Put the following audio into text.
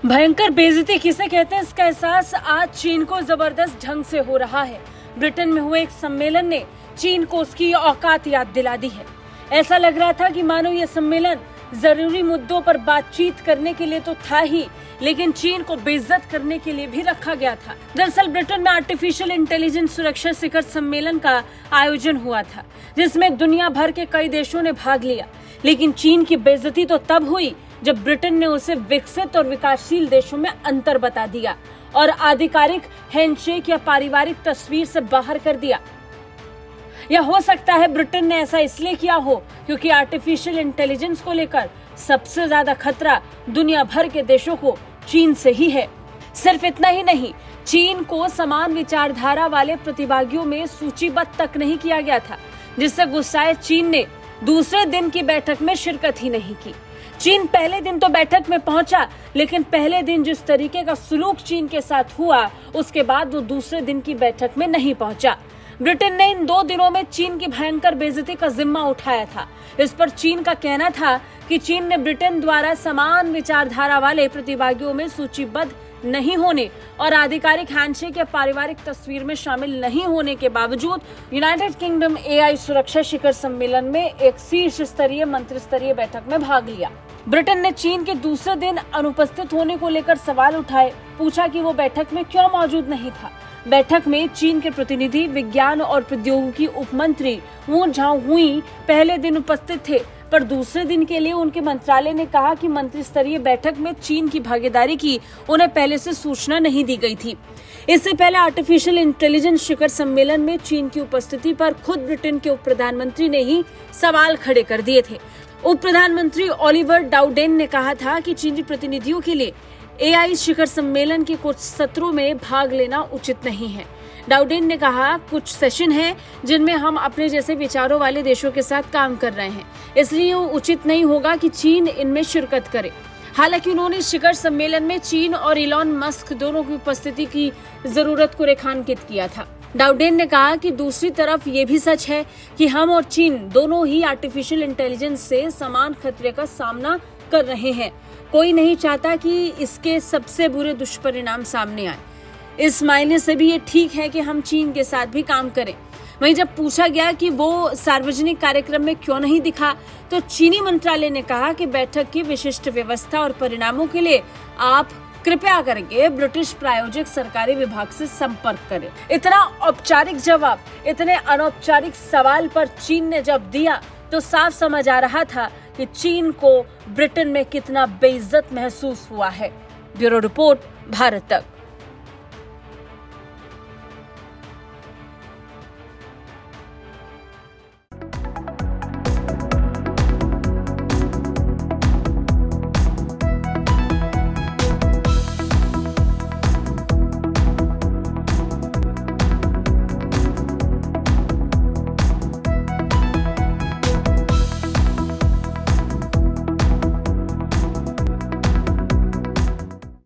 भयंकर बेइज्जती किसे कहते हैं, इसका एहसास आज चीन को जबरदस्त ढंग से हो रहा है। ब्रिटेन में हुए एक सम्मेलन ने चीन को उसकी औकात याद दिला दी है। ऐसा लग रहा था कि मानो ये सम्मेलन जरूरी मुद्दों पर बातचीत करने के लिए तो था ही, लेकिन चीन को बेइज्जत करने के लिए भी रखा गया था। दरअसल ब्रिटेन में आर्टिफिशियल इंटेलिजेंस सुरक्षा शिखर सम्मेलन का आयोजन हुआ था, जिसमें दुनिया भर के कई देशों ने भाग लिया। लेकिन चीन की बेइज्जती तो तब हुई जब ब्रिटेन ने उसे विकसित और विकासशील देशों में अंतर बता दिया और आधिकारिक हैंडशेक या पारिवारिक तस्वीर से बाहर कर दिया। या हो सकता है ब्रिटेन ने ऐसा इसलिए किया हो क्योंकि आर्टिफिशियल इंटेलिजेंस को लेकर सबसे ज्यादा खतरा दुनिया भर के देशों को चीन से ही है। सिर्फ इतना ही नहीं, चीन को समान विचारधारा वाले प्रतिभागियों में सूचीबद्ध तक नहीं किया गया था, जिससे गुस्साए चीन ने दूसरे दिन की बैठक में शिरकत ही नहीं की। चीन पहले दिन तो बैठक में पहुंचा, लेकिन पहले दिन जिस तरीके का सुलूक चीन के साथ हुआ, उसके बाद वो दूसरे दिन की बैठक में नहीं पहुंचा। ब्रिटेन ने इन 2 दिनों में चीन की भयंकर बेइज्जती का जिम्मा उठाया था। इस पर चीन का कहना था कि चीन ने ब्रिटेन द्वारा समान विचारधारा वाले प्रतिभागियों में सूचीबद्ध नहीं होने और आधिकारिक हैंडशेक या पारिवारिक तस्वीर में शामिल नहीं होने के बावजूद यूनाइटेड किंगडम एआई सुरक्षा शिखर सम्मेलन में एक शीर्ष स्तरीय मंत्री स्तरीय बैठक में भाग लिया। ब्रिटेन ने चीन के दूसरे दिन अनुपस्थित होने को लेकर सवाल उठाए, पूछा कि वो बैठक में क्यों मौजूद नहीं था। बैठक में चीन के प्रतिनिधि विज्ञान और प्रौद्योगिकी उप मंत्री वू झाओहुई पहले दिन उपस्थित थे, पर दूसरे दिन के लिए उनके मंत्रालय ने कहा कि मंत्री स्तरीय बैठक में चीन की भागीदारी की उन्हें पहले से सूचना नहीं दी गई थी। इससे पहले आर्टिफिशियल इंटेलिजेंस शिखर सम्मेलन में चीन की उपस्थिति पर खुद ब्रिटेन के उप प्रधानमंत्री ने ही सवाल खड़े कर दिए थे। उप प्रधानमंत्री ओलिवर डाउडेन ने कहा था कि चीनी प्रतिनिधियों के लिए एआई शिखर सम्मेलन के कुछ सत्रों में भाग लेना उचित नहीं है। डाउडेन ने कहा, कुछ सेशन हैं जिनमें हम अपने जैसे विचारों वाले देशों के साथ काम कर रहे हैं, इसलिए वो उचित नहीं होगा कि चीन इनमें शिरकत करे। हालांकि उन्होंने शिखर सम्मेलन में चीन और इलॉन मस्क दोनों की उपस्थिति की जरूरत को रेखांकित किया था। डाउडेन ने कहा कि दूसरी तरफ ये भी सच है कि हम और चीन दोनों ही आर्टिफिशियल इंटेलिजेंस से समान खतरे का सामना कर रहे हैं। कोई नहीं चाहता कि इसके सबसे बुरे दुष्परिणाम सामने आए। इस मायने से भी ये ठीक है कि हम चीन के साथ भी काम करें। वहीं जब पूछा गया कि वो सार्वजनिक कार्यक्रम में क्यों नहीं दिखा, तो चीनी मंत्रालय ने कहा कि बैठक की विशिष्ट व्यवस्था और परिणामों के लिए आप कृपया करके ब्रिटिश प्रायोजक सरकारी विभाग से संपर्क करें। इतना औपचारिक जवाब इतने अनौपचारिक सवाल पर चीन ने जब दिया, तो साफ समझ आ रहा था कि चीन को ब्रिटेन में कितना बेइज्जत महसूस हुआ है। ब्यूरो रिपोर्ट, भारत तक।